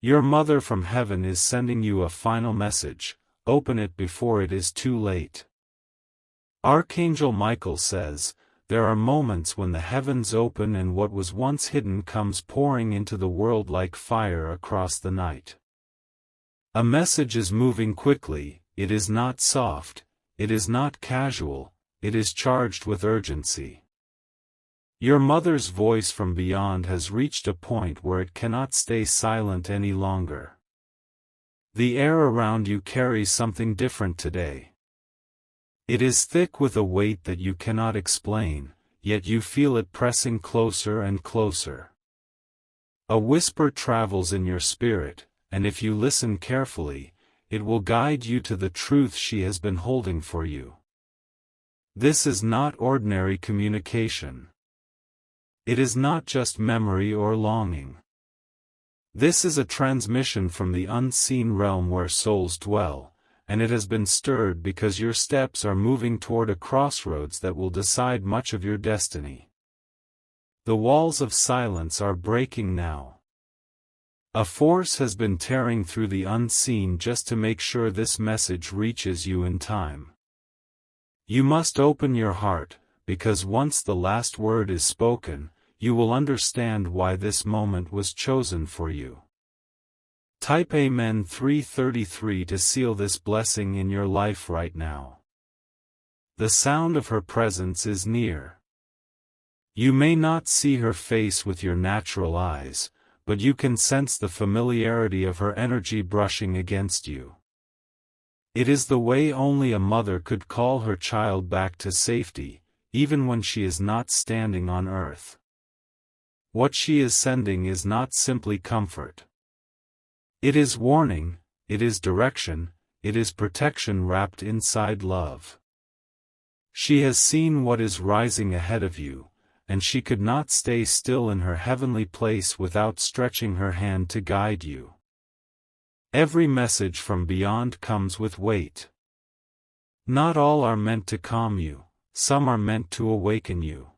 Your mother from heaven is sending you a final message. Open it before it is too late. Archangel Michael says, there are moments when the heavens open and what was once hidden comes pouring into the world like fire across the night. A message is moving quickly, it is not soft, it is not casual, it is charged with urgency. Your mother's voice from beyond has reached a point where it cannot stay silent any longer. The air around you carries something different today. It is thick with a weight that you cannot explain, yet you feel it pressing closer and closer. A whisper travels in your spirit, and if you listen carefully, it will guide you to the truth she has been holding for you. This is not ordinary communication. It is not just memory or longing. This is a transmission from the unseen realm where souls dwell, and it has been stirred because your steps are moving toward a crossroads that will decide much of your destiny. The walls of silence are breaking now. A force has been tearing through the unseen just to make sure this message reaches you in time. You must open your heart, because once the last word is spoken, you will understand why this moment was chosen for you. Type Amen 333 to seal this blessing in your life right now. The sound of her presence is near. You may not see her face with your natural eyes, but you can sense the familiarity of her energy brushing against you. It is the way only a mother could call her child back to safety, even when she is not standing on earth. What she is sending is not simply comfort. It is warning, it is direction, it is protection wrapped inside love. She has seen what is rising ahead of you, and she could not stay still in her heavenly place without stretching her hand to guide you. Every message from beyond comes with weight. Not all are meant to calm you, some are meant to awaken you.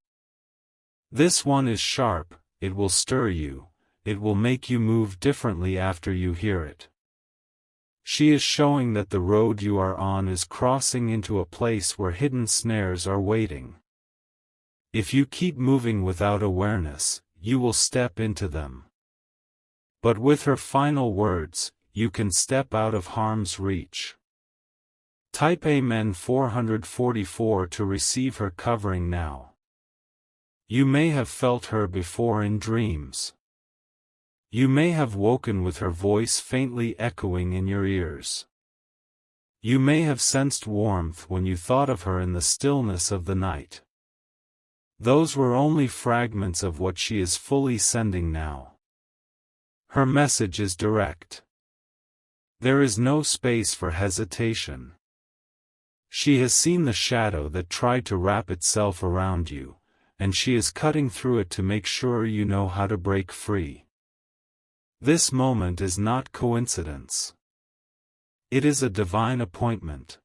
This one is sharp. It will stir you, it will make you move differently after you hear it. She is showing that the road you are on is crossing into a place where hidden snares are waiting. If you keep moving without awareness, you will step into them. But with her final words, you can step out of harm's reach. Type Amen 444 to receive her covering now. You may have felt her before in dreams. You may have woken with her voice faintly echoing in your ears. You may have sensed warmth when you thought of her in the stillness of the night. Those were only fragments of what she is fully sending now. Her message is direct. There is no space for hesitation. She has seen the shadow that tried to wrap itself around you, and she is cutting through it to make sure you know how to break free. This moment is not coincidence. It is a divine appointment.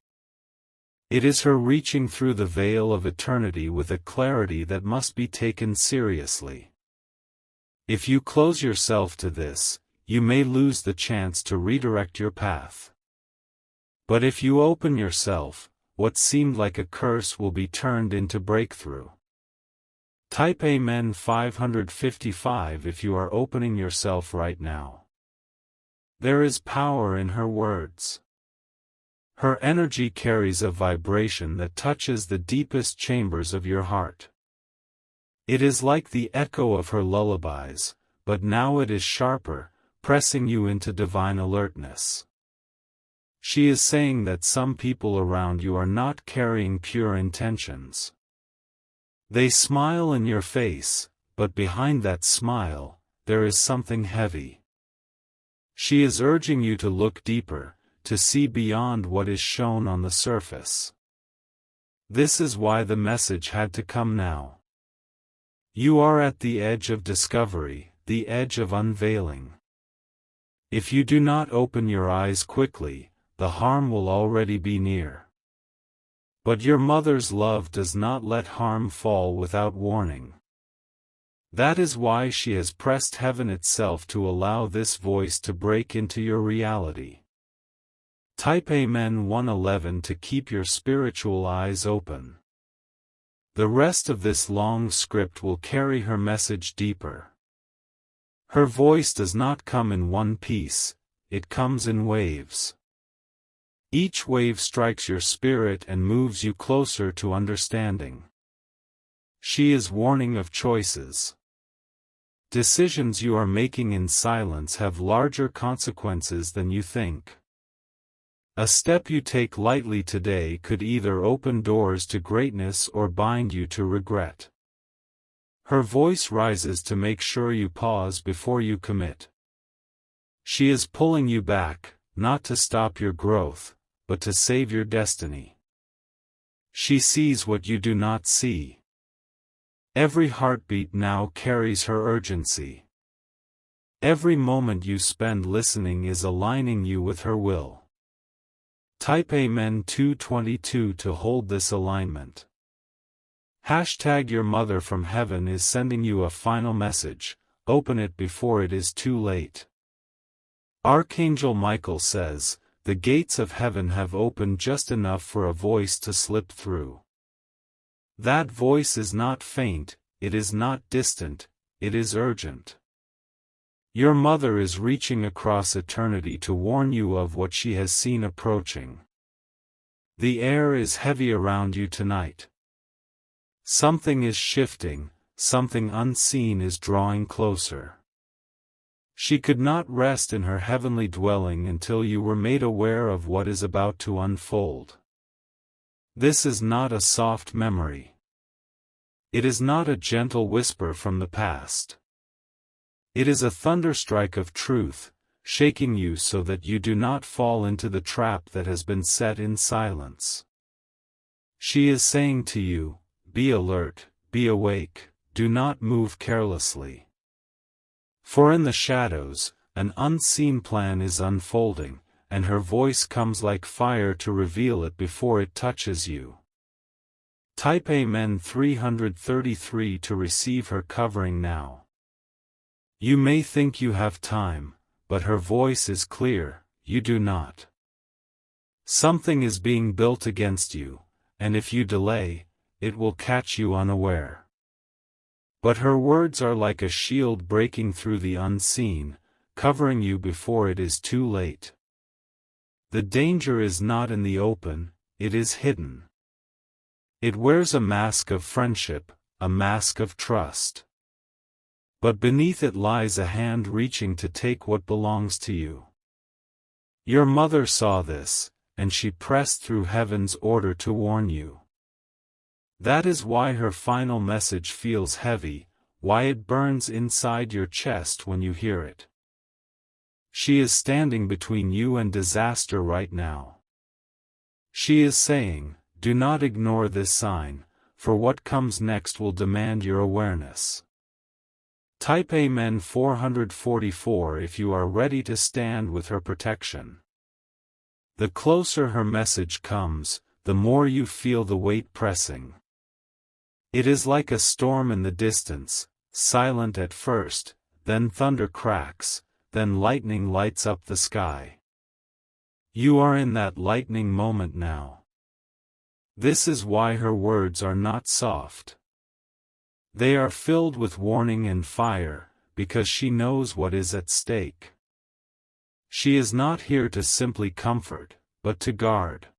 It is her reaching through the veil of eternity with a clarity that must be taken seriously. If you close yourself to this, you may lose the chance to redirect your path. But if you open yourself, what seemed like a curse will be turned into breakthrough. Type Amen 555 if you are opening yourself right now. There is power in her words. Her energy carries a vibration that touches the deepest chambers of your heart. It is like the echo of her lullabies, but now it is sharper, pressing you into divine alertness. She is saying that some people around you are not carrying pure intentions. They smile in your face, but behind that smile, there is something heavy. She is urging you to look deeper, to see beyond what is shown on the surface. This is why the message had to come now. You are at the edge of discovery, the edge of unveiling. If you do not open your eyes quickly, the harm will already be near. But your mother's love does not let harm fall without warning. That is why she has pressed heaven itself to allow this voice to break into your reality. Type Amen 111 to keep your spiritual eyes open. The rest of this long script will carry her message deeper. Her voice does not come in one piece, it comes in waves. Each wave strikes your spirit and moves you closer to understanding. She is warning of choices. Decisions you are making in silence have larger consequences than you think. A step you take lightly today could either open doors to greatness or bind you to regret. Her voice rises to make sure you pause before you commit. She is pulling you back, not to stop your growth, but to save your destiny. She sees what you do not see. Every heartbeat now carries her urgency. Every moment you spend listening is aligning you with her will. Type Amen 222 to hold this alignment. Hashtag Your Mother from Heaven is sending you a final message. Open it before it is too late. Archangel Michael says, the gates of heaven have opened just enough for a voice to slip through. That voice is not faint, it is not distant, it is urgent. Your mother is reaching across eternity to warn you of what she has seen approaching. The air is heavy around you tonight. Something is shifting, something unseen is drawing closer. She could not rest in her heavenly dwelling until you were made aware of what is about to unfold. This is not a soft memory. It is not a gentle whisper from the past. It is a thunderstrike of truth, shaking you so that you do not fall into the trap that has been set in silence. She is saying to you, be alert, be awake, do not move carelessly. For in the shadows, an unseen plan is unfolding, and her voice comes like fire to reveal it before it touches you. Type Amen 333 to receive her covering now. You may think you have time, but her voice is clear, you do not. Something is being built against you, and if you delay, it will catch you unaware. But her words are like a shield breaking through the unseen, covering you before it is too late. The danger is not in the open, it is hidden. It wears a mask of friendship, a mask of trust. But beneath it lies a hand reaching to take what belongs to you. Your mother saw this, and she pressed through heaven's order to warn you. That is why her final message feels heavy, why it burns inside your chest when you hear it. She is standing between you and disaster right now. She is saying, do not ignore this sign, for what comes next will demand your awareness. Type Amen 444 if you are ready to stand with her protection. The closer her message comes, the more you feel the weight pressing. It is like a storm in the distance, silent at first, then thunder cracks, then lightning lights up the sky. You are in that lightning moment now. This is why her words are not soft. They are filled with warning and fire, because she knows what is at stake. She is not here to simply comfort, but to guard.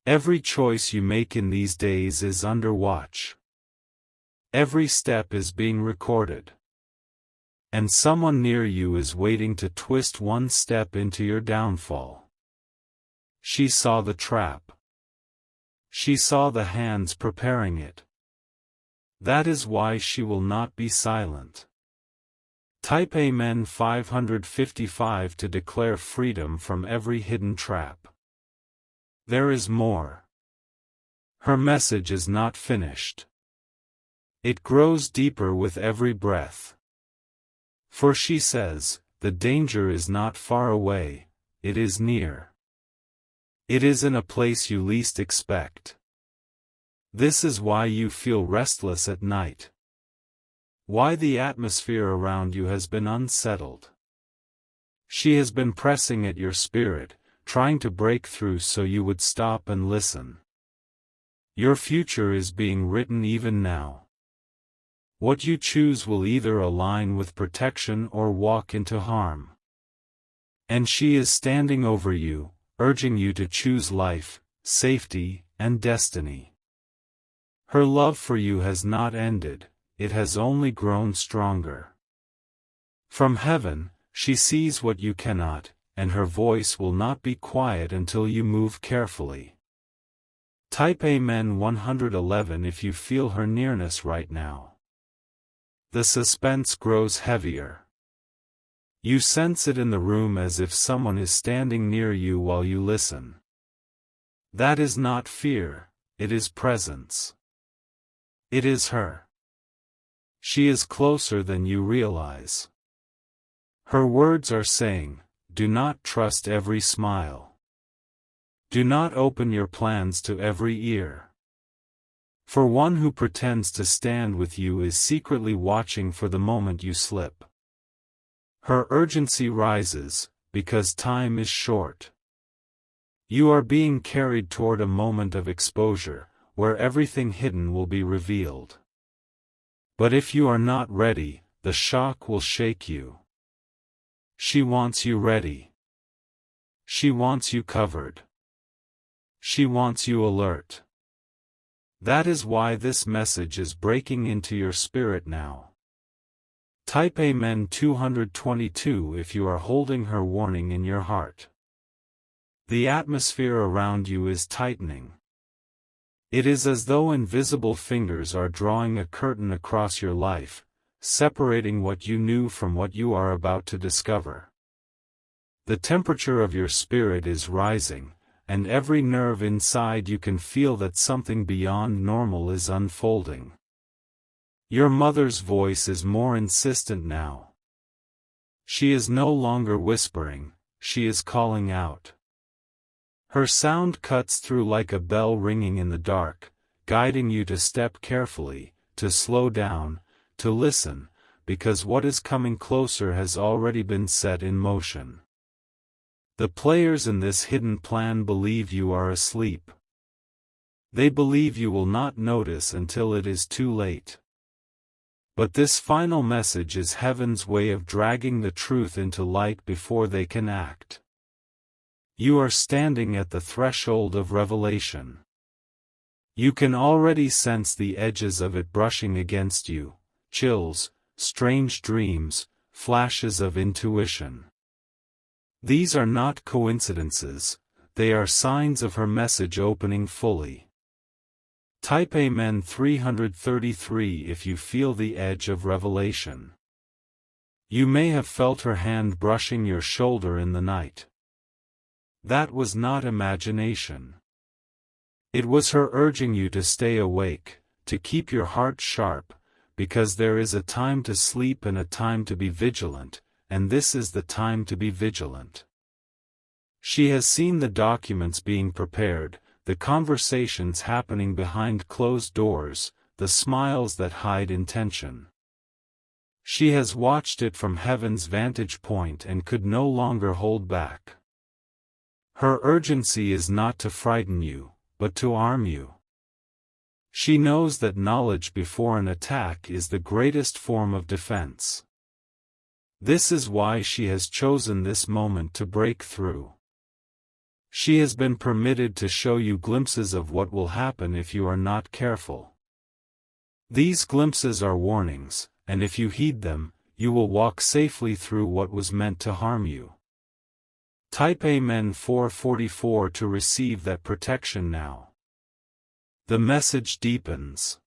Every choice you make in these days is under watch. Every step is being recorded. And someone near you is waiting to twist one step into your downfall. She saw the trap. She saw the hands preparing it. That is why she will not be silent. Type Amen 555 to declare freedom from every hidden trap. There is more. Her message is not finished. It grows deeper with every breath. For she says, the danger is not far away, it is near. It is in a place you least expect. This is why you feel restless at night. Why the atmosphere around you has been unsettled. She has been pressing at your spirit, trying to break through so you would stop and listen. Your future is being written even now. What you choose will either align with protection or walk into harm. And she is standing over you, urging you to choose life, safety, and destiny. Her love for you has not ended, it has only grown stronger. From heaven, she sees what you cannot, and her voice will not be quiet until you move carefully. Type Amen 111 if you feel her nearness right now. The suspense grows heavier. You sense it in the room as if someone is standing near you while you listen. That is not fear, it is presence. It is her. She is closer than you realize. Her words are saying, do not trust every smile. Do not open your plans to every ear. For one who pretends to stand with you is secretly watching for the moment you slip. Her urgency rises, because time is short. You are being carried toward a moment of exposure, where everything hidden will be revealed. But if you are not ready, the shock will shake you. She wants you ready. She wants you covered. She wants you alert. That is why this message is breaking into your spirit now. Type Amen 222 if you are holding her warning in your heart. The atmosphere around you is tightening. It is as though invisible fingers are drawing a curtain across your life, separating what you knew from what you are about to discover. The temperature of your spirit is rising, and every nerve inside you can feel that something beyond normal is unfolding. Your mother's voice is more insistent now. She is no longer whispering, she is calling out. Her sound cuts through like a bell ringing in the dark, guiding you to step carefully, to slow down, to listen, because what is coming closer has already been set in motion. The players in this hidden plan believe you are asleep. They believe you will not notice until it is too late. But this final message is heaven's way of dragging the truth into light before they can act. You are standing at the threshold of revelation. You can already sense the edges of it brushing against you, chills, strange dreams, flashes of intuition. These are not coincidences, they are signs of her message opening fully. Type Amen 333 if you feel the edge of revelation. You may have felt her hand brushing your shoulder in the night. That was not imagination. It was her urging you to stay awake, to keep your heart sharp, because there is a time to sleep and a time to be vigilant, and this is the time to be vigilant. She has seen the documents being prepared, the conversations happening behind closed doors, the smiles that hide intention. She has watched it from heaven's vantage point and could no longer hold back. Her urgency is not to frighten you, but to arm you. She knows that knowledge before an attack is the greatest form of defense. This is why she has chosen this moment to break through. She has been permitted to show you glimpses of what will happen if you are not careful. These glimpses are warnings, and if you heed them, you will walk safely through what was meant to harm you. Type Amen 444 to receive that protection now. The message deepens.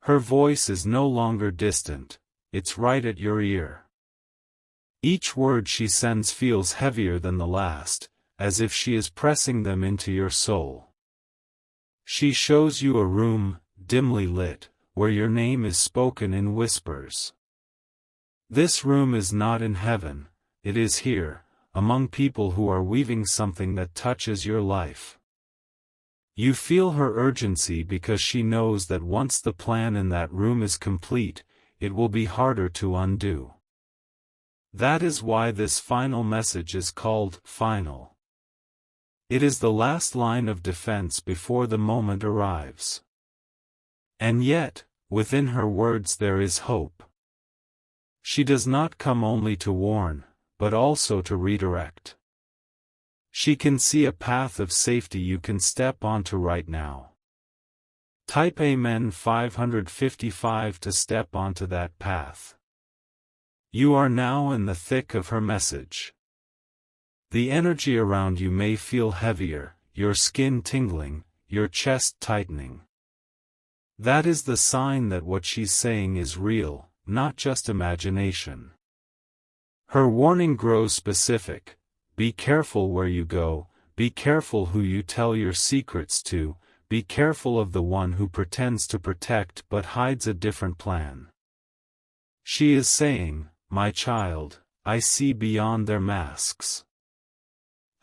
Her voice is no longer distant, it's right at your ear. Each word she sends feels heavier than the last, as if she is pressing them into your soul. She shows you a room, dimly lit, where your name is spoken in whispers. This room is not in heaven, it is here, among people who are weaving something that touches your life. You feel her urgency because she knows that once the plan in that room is complete, it will be harder to undo. That is why this final message is called final. It is the last line of defense before the moment arrives. And yet, within her words there is hope. She does not come only to warn, but also to redirect. She can see a path of safety you can step onto right now. Type Amen 555 to step onto that path. You are now in the thick of her message. The energy around you may feel heavier, your skin tingling, your chest tightening. That is the sign that what she's saying is real, not just imagination. Her warning grows specific. Be careful where you go, be careful who you tell your secrets to, be careful of the one who pretends to protect but hides a different plan. She is saying, my child, I see beyond their masks.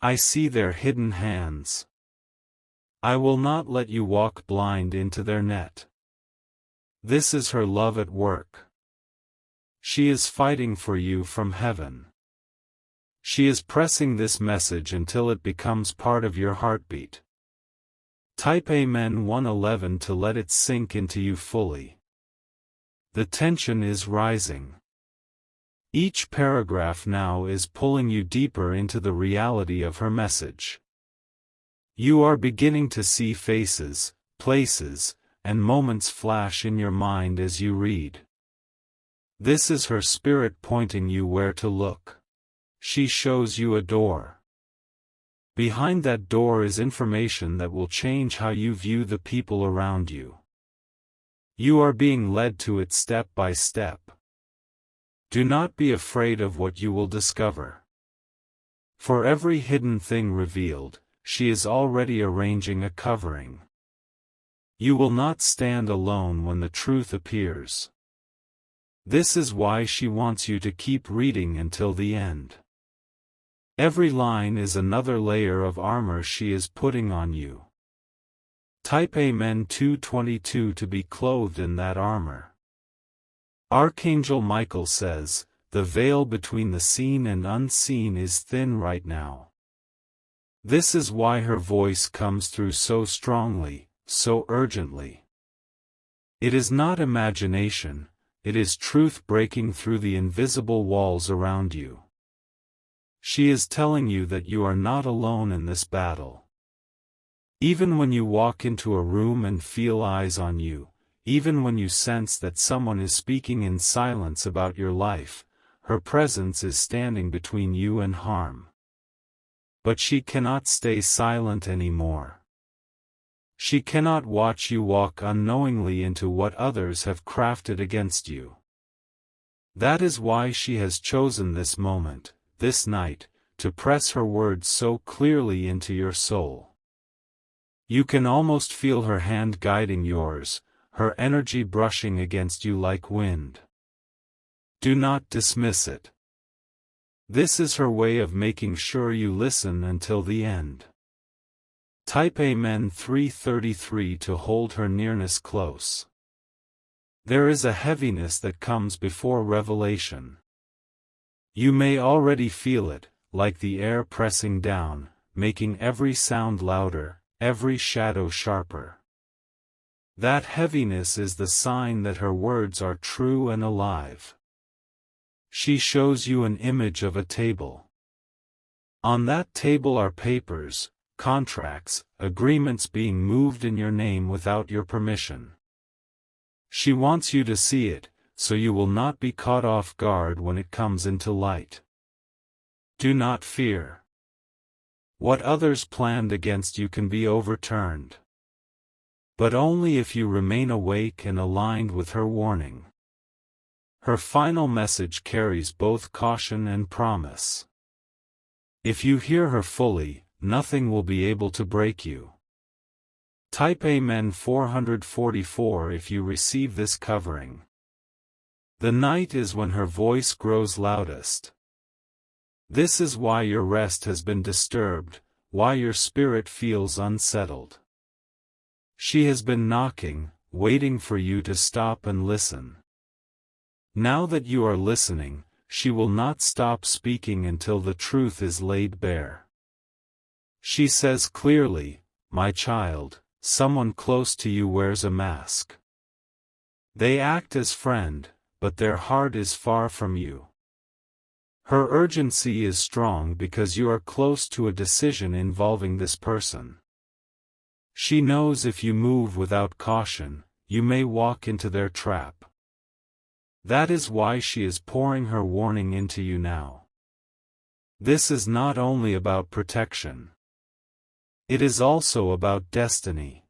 I see their hidden hands. I will not let you walk blind into their net. This is her love at work. She is fighting for you from heaven. She is pressing this message until it becomes part of your heartbeat. Type Amen 111 to let it sink into you fully. The tension is rising. Each paragraph now is pulling you deeper into the reality of her message. You are beginning to see faces, places, and moments flash in your mind as you read. This is her spirit pointing you where to look. She shows you a door. Behind that door is information that will change how you view the people around you. You are being led to it step by step. Do not be afraid of what you will discover. For every hidden thing revealed, she is already arranging a covering. You will not stand alone when the truth appears. This is why she wants you to keep reading until the end. Every line is another layer of armor she is putting on you. Type Amen 222 to be clothed in that armor. Archangel Michael says, the veil between the seen and unseen is thin right now. This is why her voice comes through so strongly, so urgently. It is not imagination, it is truth breaking through the invisible walls around you. She is telling you that you are not alone in this battle. Even when you walk into a room and feel eyes on you, even when you sense that someone is speaking in silence about your life, her presence is standing between you and harm. But she cannot stay silent anymore. She cannot watch you walk unknowingly into what others have crafted against you. That is why she has chosen this moment, this night, to press her words so clearly into your soul. You can almost feel her hand guiding yours, her energy brushing against you like wind. Do not dismiss it. This is her way of making sure you listen until the end. Type Amen 333 to hold her nearness close. There is a heaviness that comes before revelation. You may already feel it, like the air pressing down, making every sound louder, every shadow sharper. That heaviness is the sign that her words are true and alive. She shows you an image of a table. On that table are papers, contracts, agreements being moved in your name without your permission. She wants you to see it, so you will not be caught off guard when it comes into light. Do not fear. What others planned against you can be overturned. But only if you remain awake and aligned with her warning. Her final message carries both caution and promise. If you hear her fully, nothing will be able to break you. Type Amen 444 if you receive this covering. The night is when her voice grows loudest. This is why your rest has been disturbed, why your spirit feels unsettled. She has been knocking, waiting for you to stop and listen. Now that you are listening, she will not stop speaking until the truth is laid bare. She says clearly, "My child, someone close to you wears a mask. They act as friend, but their heart is far from you." Her urgency is strong because you are close to a decision involving this person. She knows if you move without caution, you may walk into their trap. That is why she is pouring her warning into you now. This is not only about protection. It is also about destiny.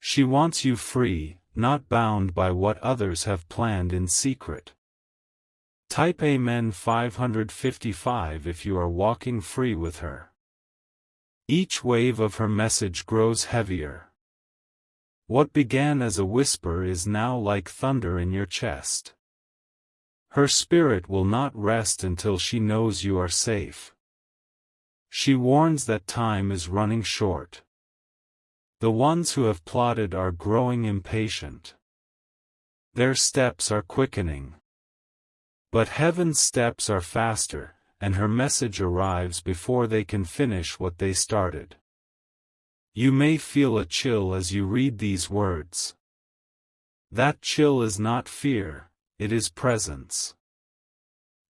She wants you free, not bound by what others have planned in secret. Type Amen 555 if you are walking free with her. Each wave of her message grows heavier. What began as a whisper is now like thunder in your chest. Her spirit will not rest until she knows you are safe. She warns that time is running short. The ones who have plotted are growing impatient. Their steps are quickening. But heaven's steps are faster, and her message arrives before they can finish what they started. You may feel a chill as you read these words. That chill is not fear, it is presence.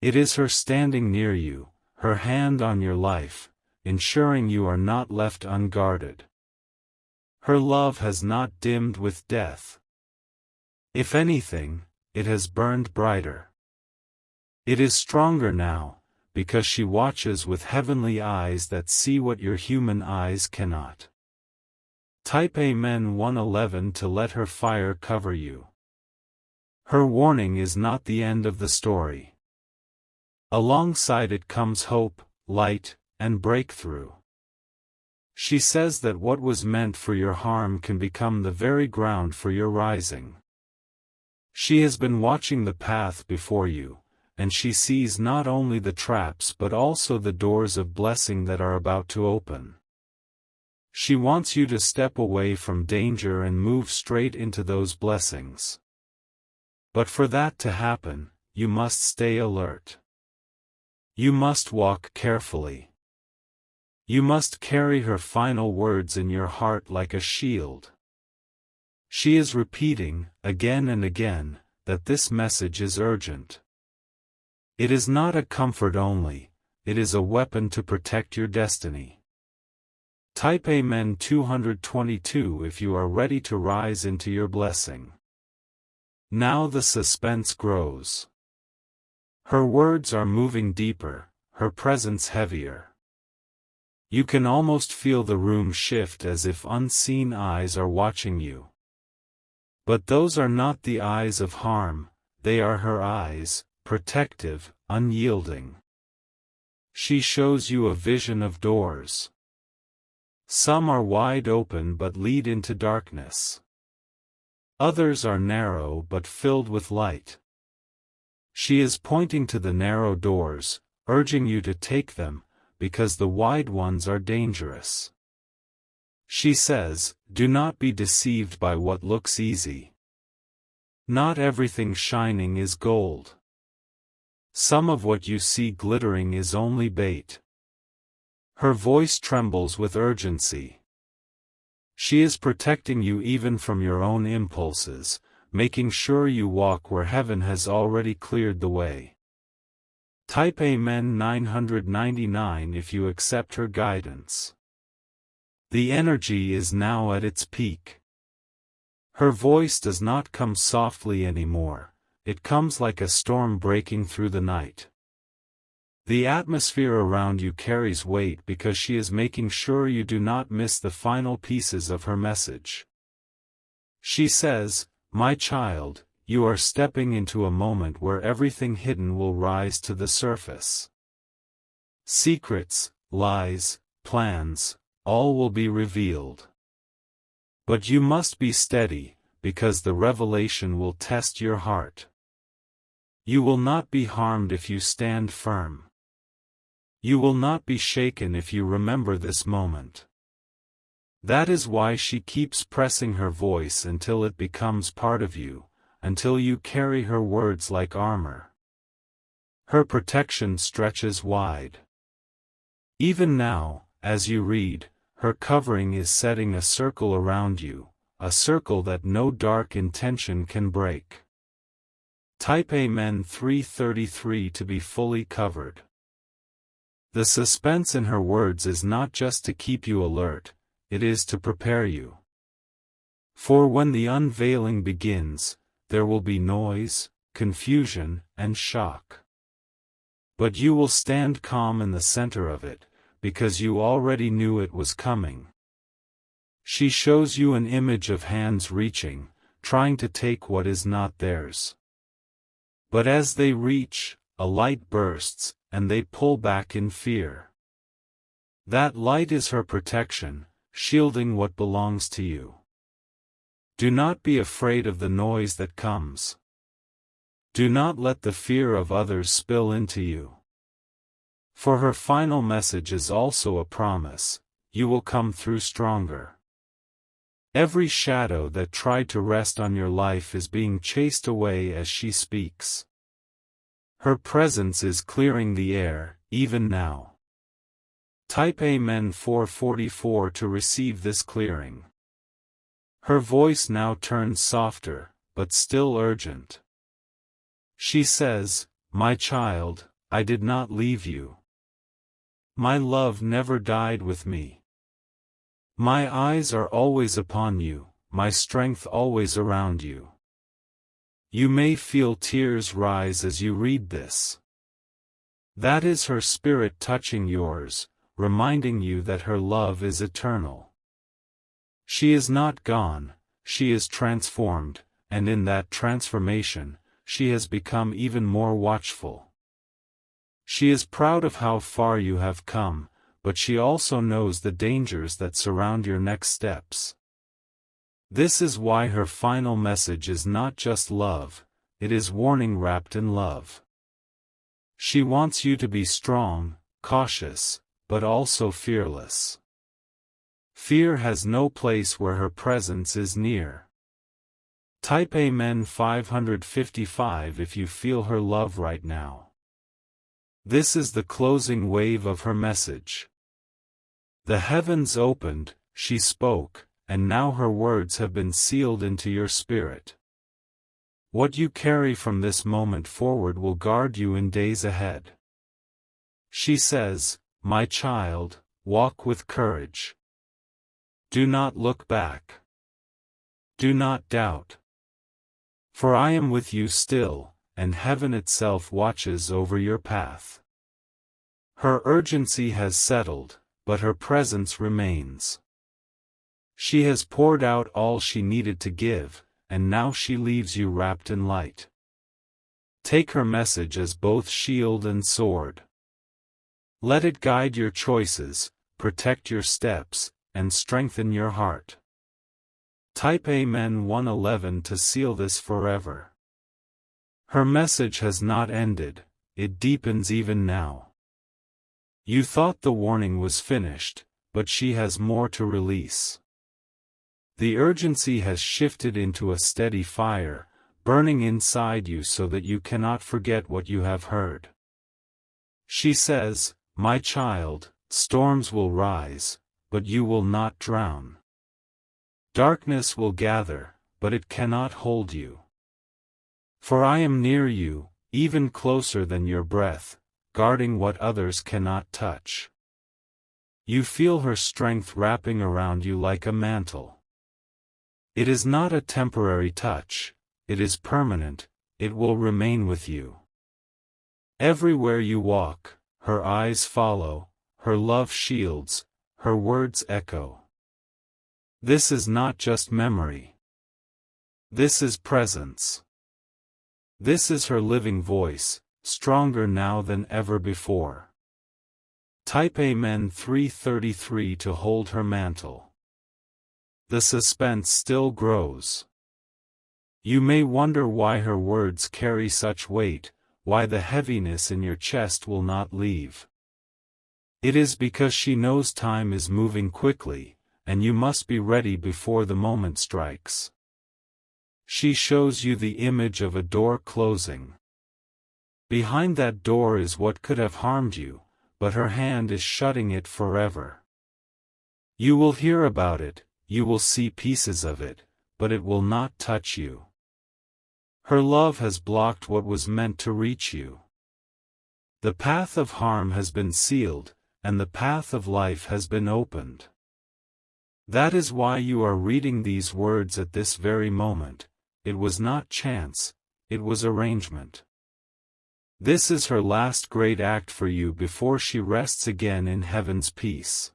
It is her standing near you, her hand on your life, ensuring you are not left unguarded. Her love has not dimmed with death. If anything, it has burned brighter. It is stronger now, because she watches with heavenly eyes that see what your human eyes cannot. Type Amen 111 to let her fire cover you. Her warning is not the end of the story. Alongside it comes hope, light, and breakthrough. She says that what was meant for your harm can become the very ground for your rising. She has been watching the path before you, and she sees not only the traps but also the doors of blessing that are about to open. She wants you to step away from danger and move straight into those blessings. But for that to happen, you must stay alert. You must walk carefully. You must carry her final words in your heart like a shield. She is repeating, again and again, that this message is urgent. It is not a comfort only, it is a weapon to protect your destiny. Type Amen 222 if you are ready to rise into your blessing. Now the suspense grows. Her words are moving deeper, her presence heavier. You can almost feel the room shift as if unseen eyes are watching you. But those are not the eyes of harm, they are her eyes, protective, unyielding. She shows you a vision of doors. Some are wide open but lead into darkness. Others are narrow but filled with light. She is pointing to the narrow doors, urging you to take them, because the wide ones are dangerous. She says, "Do not be deceived by what looks easy. Not everything shining is gold. Some of what you see glittering is only bait." Her voice trembles with urgency. She is protecting you even from your own impulses, making sure you walk where heaven has already cleared the way. Type Amen 999 if you accept her guidance. The energy is now at its peak. Her voice does not come softly anymore, it comes like a storm breaking through the night. The atmosphere around you carries weight because she is making sure you do not miss the final pieces of her message. She says, "My child, you are stepping into a moment where everything hidden will rise to the surface. Secrets, lies, plans, all will be revealed. But you must be steady, because the revelation will test your heart. You will not be harmed if you stand firm. You will not be shaken if you remember this moment." That is why she keeps pressing her voice until it becomes part of you, until you carry her words like armor. Her protection stretches wide. Even now, as you read, her covering is setting a circle around you, a circle that no dark intention can break. Type Amen 333 to be fully covered. The suspense in her words is not just to keep you alert, it is to prepare you. For when the unveiling begins, there will be noise, confusion, and shock. But you will stand calm in the center of it, because you already knew it was coming. She shows you an image of hands reaching, trying to take what is not theirs. But as they reach, a light bursts, and they pull back in fear. That light is her protection, shielding what belongs to you. Do not be afraid of the noise that comes. Do not let the fear of others spill into you. For her final message is also a promise: you will come through stronger. Every shadow that tried to rest on your life is being chased away as she speaks. Her presence is clearing the air, even now. Type Amen 444 to receive this clearing. Her voice now turns softer, but still urgent. She says, "My child, I did not leave you. My love never died with me. My eyes are always upon you, my strength always around you." You may feel tears rise as you read this. That is her spirit touching yours, reminding you that her love is eternal. She is not gone, she is transformed, and in that transformation, she has become even more watchful. She is proud of how far you have come, but she also knows the dangers that surround your next steps. This is why her final message is not just love, it is warning wrapped in love. She wants you to be strong, cautious, but also fearless. Fear has no place where her presence is near. Type Amen 555 if you feel her love right now. This is the closing wave of her message. The heavens opened, she spoke, and now her words have been sealed into your spirit. What you carry from this moment forward will guard you in days ahead. She says, "My child, walk with courage. Do not look back. Do not doubt. For I am with you still, and heaven itself watches over your path." Her urgency has settled, but her presence remains. She has poured out all she needed to give, and now she leaves you wrapped in light. Take her message as both shield and sword. Let it guide your choices, protect your steps, and strengthen your heart. Type Amen 111 to seal this forever. Her message has not ended, it deepens even now. You thought the warning was finished, but she has more to release. The urgency has shifted into a steady fire, burning inside you so that you cannot forget what you have heard. She says, "My child, storms will rise, but you will not drown. Darkness will gather, but it cannot hold you. For I am near you, even closer than your breath, guarding what others cannot touch." You feel her strength wrapping around you like a mantle. It is not a temporary touch, it is permanent, it will remain with you. Everywhere you walk, her eyes follow, her love shields, her words echo. This is not just memory. This is presence. This is her living voice, stronger now than ever before. Type Amen 333 to hold her mantle. The suspense still grows. You may wonder why her words carry such weight, why the heaviness in your chest will not leave. It is because she knows time is moving quickly, and you must be ready before the moment strikes. She shows you the image of a door closing. Behind that door is what could have harmed you, but her hand is shutting it forever. You will hear about it, you will see pieces of it, but it will not touch you. Her love has blocked what was meant to reach you. The path of harm has been sealed, and the path of life has been opened. That is why you are reading these words at this very moment. It was not chance, it was arrangement. This is her last great act for you before she rests again in heaven's peace.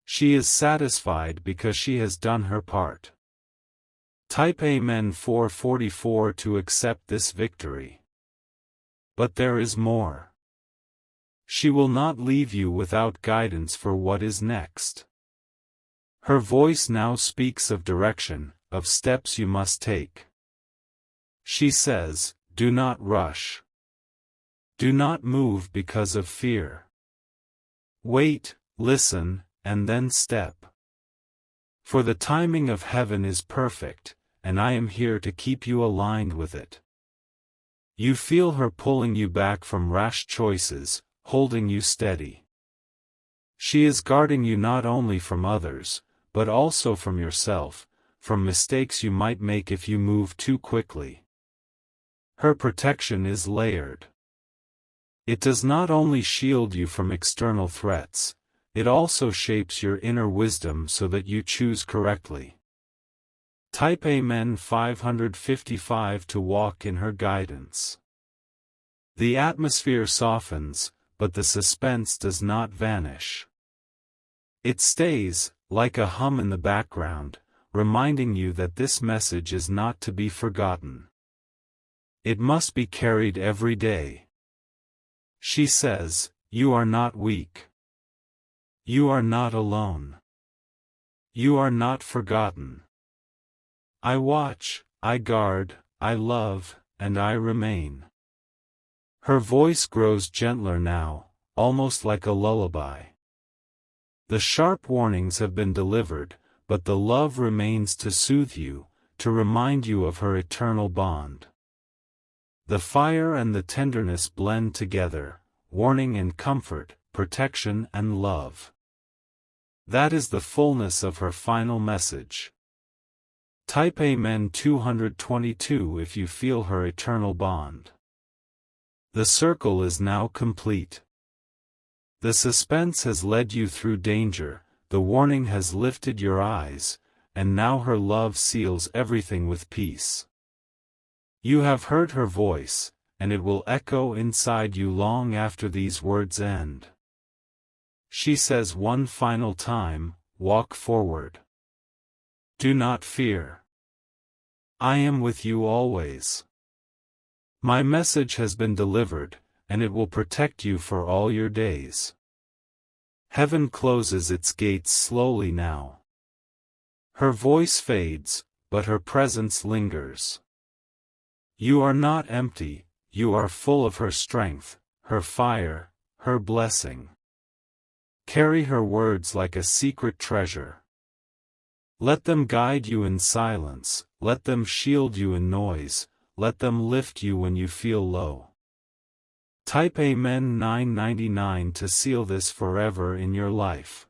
She is satisfied because she has done her part. Type Amen 444 to accept this victory. But there is more. She will not leave you without guidance for what is next. Her voice now speaks of direction, of steps you must take. She says, do not rush. Do not move because of fear. Wait, listen, and then step. For the timing of heaven is perfect, and I am here to keep you aligned with it. You feel her pulling you back from rash choices, holding you steady. She is guarding you not only from others, but also from yourself, from mistakes you might make if you move too quickly. Her protection is layered. It does not only shield you from external threats, it also shapes your inner wisdom so that you choose correctly. Type Amen 555 to walk in her guidance. The atmosphere softens, but the suspense does not vanish. It stays, like a hum in the background, reminding you that this message is not to be forgotten. It must be carried every day. She says, you are not weak. You are not alone. You are not forgotten. I watch, I guard, I love, and I remain. Her voice grows gentler now, almost like a lullaby. The sharp warnings have been delivered, but the love remains to soothe you, to remind you of her eternal bond. The fire and the tenderness blend together, warning and comfort, protection and love. That is the fullness of her final message. Type Amen 222 if you feel her eternal bond. The circle is now complete. The suspense has led you through danger, the warning has lifted your eyes, and now her love seals everything with peace. You have heard her voice, and it will echo inside you long after these words end. She says one final time, walk forward. Do not fear. I am with you always. My message has been delivered, and it will protect you for all your days. Heaven closes its gates slowly now. Her voice fades, but her presence lingers. You are not empty, you are full of her strength, her fire, her blessing. Carry her words like a secret treasure. Let them guide you in silence, let them shield you in noise, let them lift you when you feel low. Type Amen 999 to seal this forever in your life.